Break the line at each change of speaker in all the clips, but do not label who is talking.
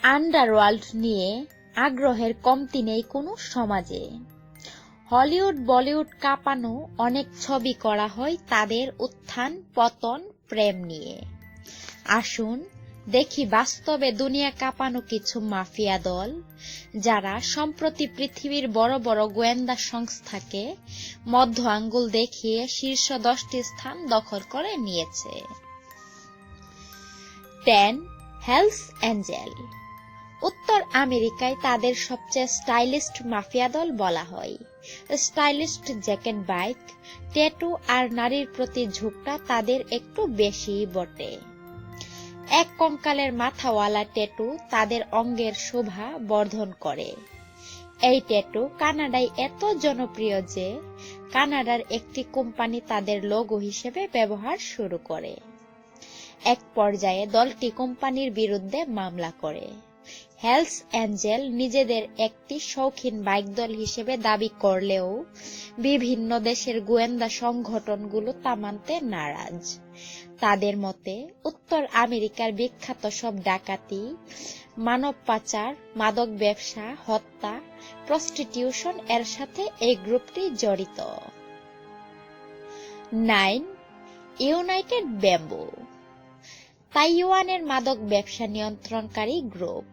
Underworld নিয়ে আগ্রহের কমতি নেই কোনো সমাজে। হলিউড বলিউড কাঁপানো অনেক ছবি করা হয় তাদের উত্থান পতন প্রেম নিয়ে। আসুন দেখি বাস্তবে দুনিয়া কাঁপানো কিছু মাফিয়া দল, যারা সম্প্রতি পৃথিবীর বড় বড় গোয়েন্দা সংস্থাকে মধ্য আঙ্গুল দেখিয়ে শীর্ষ 10টি স্থান দখল করে নিয়েছে। 10. Hales Angel. উত্তর আমেরিকায় তাদের সবচেয়ে স্টাইলিস্ট মাফিয়া দল বলা হয়। স্টাইলিস্ট জ্যাকেট, বাইক, ট্যাটু আর নারীর প্রতি ঝোঁকটা তাদের একটু বেশিই বটে। এক কঙ্কালের মাথাওয়ালা ট্যাটু তাদের অঙ্গের শোভা বর্ধন করে। এই ট্যাটু কানাডায় এত জনপ্রিয় যে কানাডার একটি কোম্পানি তাদের লোগো হিসেবে ব্যবহার শুরু করে। এক পর্যায়ে দলটি কোম্পানির বিরুদ্ধে মামলা করে। হেলস অ্যাঞ্জেল নিজেদের একটি শৌখিন বাইক দল হিসেবে দাবি করলেও বিভিন্ন দেশের গোয়েন্দা সংগঠনগুলো তা মানতে নারাজ। তাদের মতে উত্তর আমেরিকার বিখ্যাত সব ডাকাতি, মানব পাচার, মাদক ব্যবসা, হত্যা, প্রস্টিটিউশন এর সাথে এই গ্রুপটি জড়িত। 9. United bamboo. তাইওয়ানের মাদক ব্যবসা নিয়ন্ত্রণকারী গ্রুপ।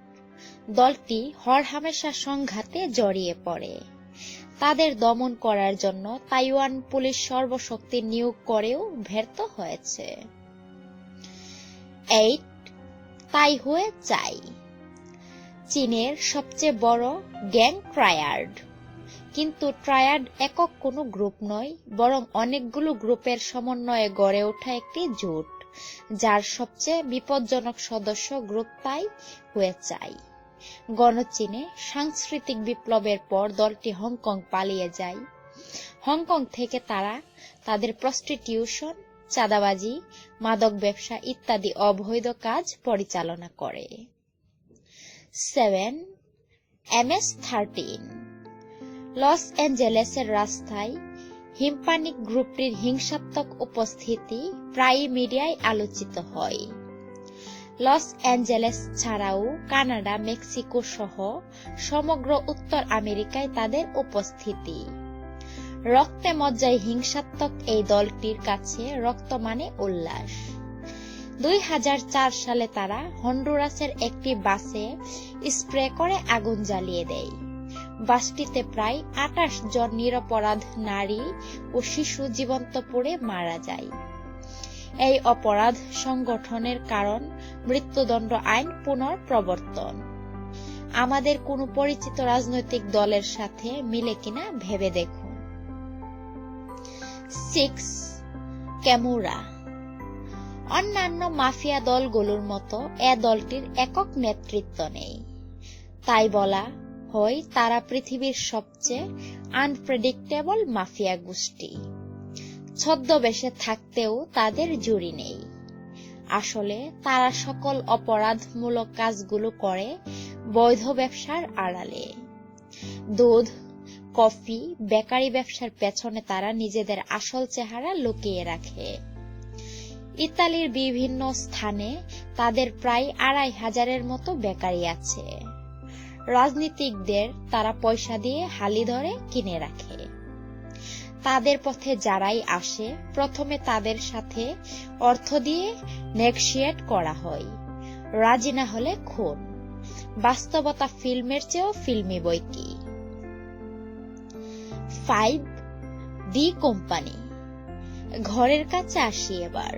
দলটি হরহামেশা সংঘাতে জড়িয়ে পড়ে। তাদের দমন করার জন্য তাইওয়ান পুলিশ সর্বশক্তি নিয়োগ করেও ব্যর্থ হয়েছে। 8. তাইহুয়ে চাই। চীনের সবচেয়ে বড় গ্যাং ট্রায়াড। কিন্তু ট্রায়াড একক কোনো গ্রুপ নয়, বরং অনেকগুলো গ্রুপের সমন্বয়ে গড়ে ওঠা একটি জোট, যার সবচেয়ে বিপজ্জনক সদস্য গ্রুপ তাইহুয়ে চাই। গণচীনে সাংস্কৃতিক বিপ্লবের পর দলটি হংকং পালিয়ে যায়। হংকং থেকে তারা তাদের প্রস্টিটিউশন, চাঁদাবাজি, মাদক ব্যবসা ইত্যাদি অবৈধ কাজ পরিচালনা করে। 7. MS-13। লস অ্যাঞ্জেলেসের রাস্তায় হিস্পানিক গ্রুপটির হিংসাত্মক উপস্থিতি প্রায়ই মিডিয়ায় আলোচিত হয়। লস অ্যাঞ্জেলেস ছাড়াও কানাডা, মেক্সিকো সহ সমগ্র উত্তর আমেরিকায় তাদের উপস্থিতি। রক্তে মজ্জায় হিংসাত্মক এই দলটির কাছে রক্ত মানে উল্লাস। 2004 সালে তারা হন্ডুরাসের একটি বাসে স্প্রে করে আগুন জ্বালিয়ে দেয়। বাসটিতে প্রায় 28 জন নিরপরাধ নারী ও শিশু জীবন্ত পুড়ে মারা যায়। এই অপরাধ সংগঠনের কারণ মৃত্যুদণ্ড আইন পুনঃপ্রবর্তন। আমাদের কোনো পরিচিত রাজনৈতিক দলের সাথে মিলে কিনা ভেবে দেখুন। 6. ক্যামুরা। অন্যান্য মাফিয়া দলগুলোর মতো এ দলটির একক নেতৃত্ব নেই, তাই বলা হয় তারা পৃথিবীর সবচেয়ে আনপ্রেডিক্টেবল মাফিয়া গোষ্ঠী। ছদ্মবেশে থাকতেও তাদের জুড়ি নেই। আসলে তারা সকল অপরাধমূলক কাজগুলো করে বৈধ ব্যবসার আড়ালে। দুধ, কফি, বেকারি ব্যবসার পেছনে তারা নিজেদের আসল চেহারা লুকিয়ে রাখে। ইতালির বিভিন্ন স্থানে তাদের প্রায় 2500-এর মতো বেকারি আছে। রাজনীতিকদের তারা পয়সা দিয়ে হালি ধরে কিনে রাখে। তাদের পথে যারাই আসে প্রথমে তাদের সাথে অর্থ দিয়ে নেগোশিয়েট করা হয়, রাজি না হলে খুন। বাস্তবতা ফিল্মের চেয়েও ফিল্মি বইকি। 5. The company. ঘরের কাছে আসি এবার।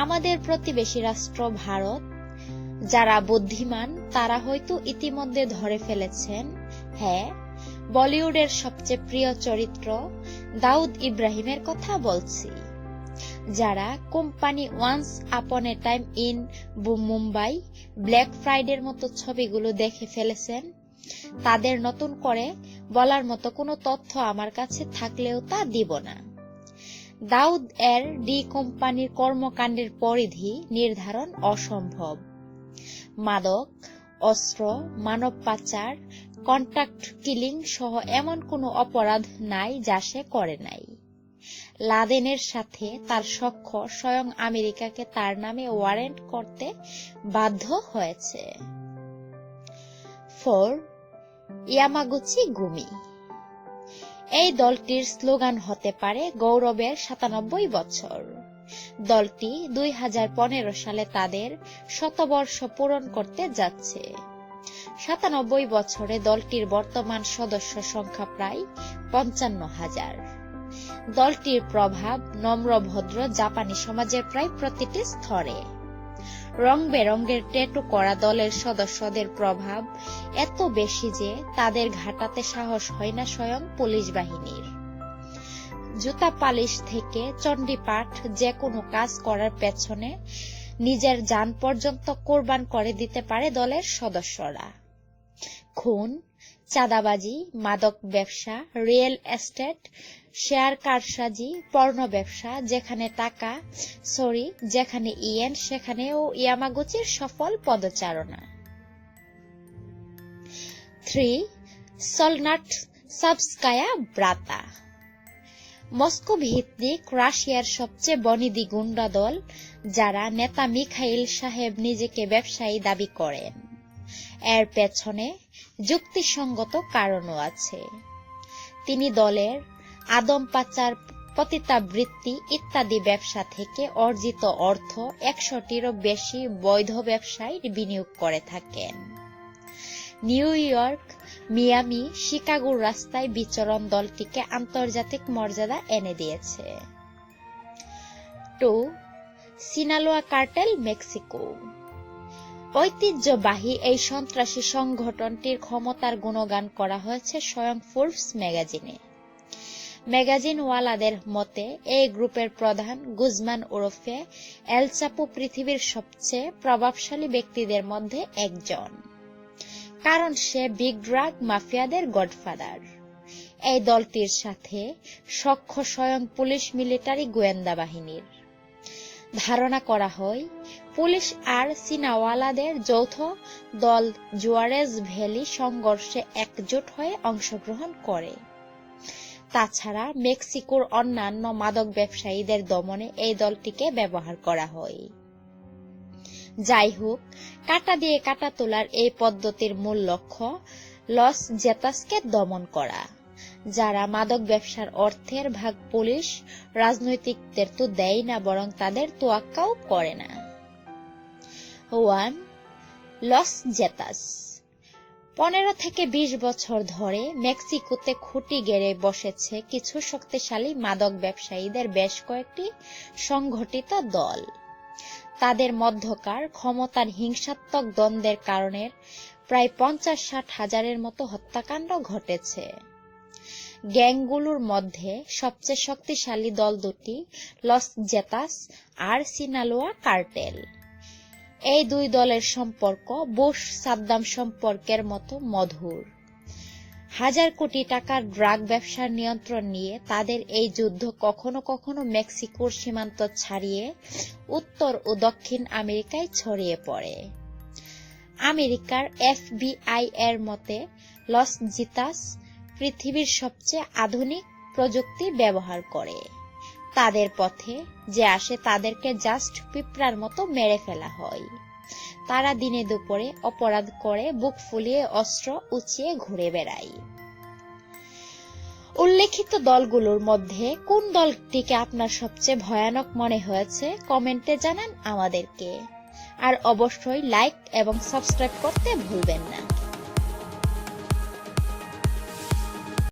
আমাদের প্রতিবেশী রাষ্ট্র ভারত, যারা বুদ্ধিমান তারা হয়তো ইতিমধ্যে ধরে ফেলেছেন, হ্যাঁ, বলিউডের সবচেয়ে প্রিয় চরিত্র দাউদ ইব্রাহিমের কথা বলছি। যারা company once upon a time in Mumbai, black ফ্রাইডের মতো ছবিগুলো দেখে ফেলেছেন, তাদের নতুন করে বলার মতো কোনো তথ্য আমার কাছে থাকলেও তা দিব না। দাউদ এর ডি কোম্পানির কর্মকাণ্ডের পরিধি নির্ধারণ অসম্ভব। মাদক, অস্ত্র, মানব পাচার, কন্ট্রাক্ট কিলিং সহ এমন কোনো অপরাধ নাই যা সে করে নাই। লাদেনের সাথে তার সখ্য স্বয়ং আমেরিকাকে তার নামে ওয়ারেন্ট করতে বাধ্য হয়েছে। 4. ইয়ামাগুচি গুমি। এই দলটির স্লোগান হতে পারে গৌরবের 97 বছর। দলটি 2015 সালে তাদের শতবর্ষ পূরণ করতে যাচ্ছে। 97 বছরে দলটির বর্তমান সদস্য সংখ্যা প্রায় 55,000। দলটির প্রভাব নম্র ভদ্র জাপানি সমাজের প্রায় প্রতিটি স্তরে। রং বেরঙের ট্যাটু করা দলের সদস্যদের প্রভাব এত বেশি যে তাদের ঘাটাতে সাহস হয় না স্বয়ং পুলিশ বাহিনীর। জুতা পালিশ থেকে চণ্ডীপাঠ যে কোনো কাজ করার পেছনে নিজের জান পর্যন্ত কোরবান করে দিতে পারে দলের সদস্যরা। খুন, চাঁদাবাজি, মাদক ব্যবসা, রিয়েল এস্টেট, শেয়ার কারসাজি, পর্ণ ব্যবসা, যেখানে ইয়েন সেখানেও ইয়ামাগুচির সফল পদচারণা। 3. সলনাটসাভস্কায়া ব্রাতা। মস্কো ভিত্তিক রাশিয়ার সবচেয়ে বনেদি গুন্ডা দল, যারা নেতা মিখাইল সাহেব নিজেকে ব্যবসায়ী দাবি করেন। এর পেছনে যুক্তিসঙ্গত কারণও আছে। তিনি দলের আদম পাচার, পতিতাবৃত্তি ইত্যাদি ব্যবসা থেকে অর্জিত অর্থ 100টিরও বেশি বৈধ ব্যবসায় বিনিয়োগ করে থাকেন। নিউ ইয়র্ক, মিয়ামি, শিকাগোর রাস্তায় বিচরণ দলটিকে আন্তর্জাতিক মর্যাদা এনে দিয়েছে। 2. Sinaloa cartel, Mexico. ঐতিহ্যবাহী এই সন্ত্রাসী সংগঠনটির ক্ষমতার গুণগান করা হয়েছে স্বয়ং ফোর্বস ম্যাগাজিনে। ম্যাগাজিনওয়ালাদের মতে এই গ্রুপের প্রধান গুজমান ওরফে এল চাপো পৃথিবীর সবচেয়ে প্রভাবশালী ব্যক্তিদের মধ্যে একজন, কারণ সে বিগ ড্রাগ মাফিয়াদের গডফাদার। এই দলটির সাথে সখ্য স্বয়ং পুলিশ মিলিটারি গোয়েন্দা বাহিনীর। ধারণা করা হয় পুলিশ আর সিনাওয়ালাদের যৌথ দল জুয়ারেজ ভ্যালি সংঘর্ষে একজোট হয়ে অংশগ্রহণ করে। তাছাড়া মেক্সিকোর অন্যান্য মাদক ব্যবসায়ীদের দমনে এই দলটিকে ব্যবহার করা হয়। যাই হোক, কাঁটা দিয়ে কাঁটা তোলার এই পদ্ধতির মূল লক্ষ্য লস জেতাসকে দমন করা, যারা মাদক ব্যবসার অর্থের ভাগ পুলিশ রাজনৈতিকদের তো দেয় না, বরং তাদের তোয়াক্কাও করে না। 1. লস জেতাস। 15 থেকে 20 বছর ধরে মেক্সিকোতে খুঁটি গেড়ে বসেছে কিছু শক্তিশালী মাদক ব্যবসায়ীদের বেশ কয়েকটি সংগঠিত দল। তাদের মধ্যকার ক্ষমতার হিংসাত্মক দ্বন্দ্বের কারণে প্রায় 50-60 হাজারের মতো হত্যাকাণ্ড ঘটেছে। গ্যাংগুলোর মধ্যে সবচেয়ে শক্তিশালী দল দুটি লস জেতাস আর সিনালোয়া কার্টেল। এই দুই দলের সম্পর্ক বুশ সাদ্দাম সম্পর্কের মতো মধুর। হাজার কোটি টাকার ড্রাগ ব্যবসার নিয়ন্ত্রণ নিয়ে তাদের এই যুদ্ধ কখনো কখনো মেক্সিকোর সীমান্ত ছাড়িয়ে উত্তর ও দক্ষিণ আমেরিকায় ছড়িয়ে পড়ে। আমেরিকার FBI এর মতে লস জেতাস পৃথিবীর সবচেয়ে আধুনিক প্রযুক্তি ব্যবহার করে। তাদের পথে যে আসে তাদেরকে জাস্ট পিঁপড়ার মতো মেরে ফেলা হয়। তারা দিনে দুপুরে অপরাধ করে বুক ফুলিয়ে অস্ত্র উঁচিয়ে ঘুরে বেড়ায়। উল্লেখিত দলগুলোর মধ্যে কোন দলটিকে আপনার সবচেয়ে ভয়ানক মনে হয়েছে কমেন্টে জানান আমাদেরকে। আর অবশ্যই লাইক এবং সাবস্ক্রাইব করতে ভুলবেন না।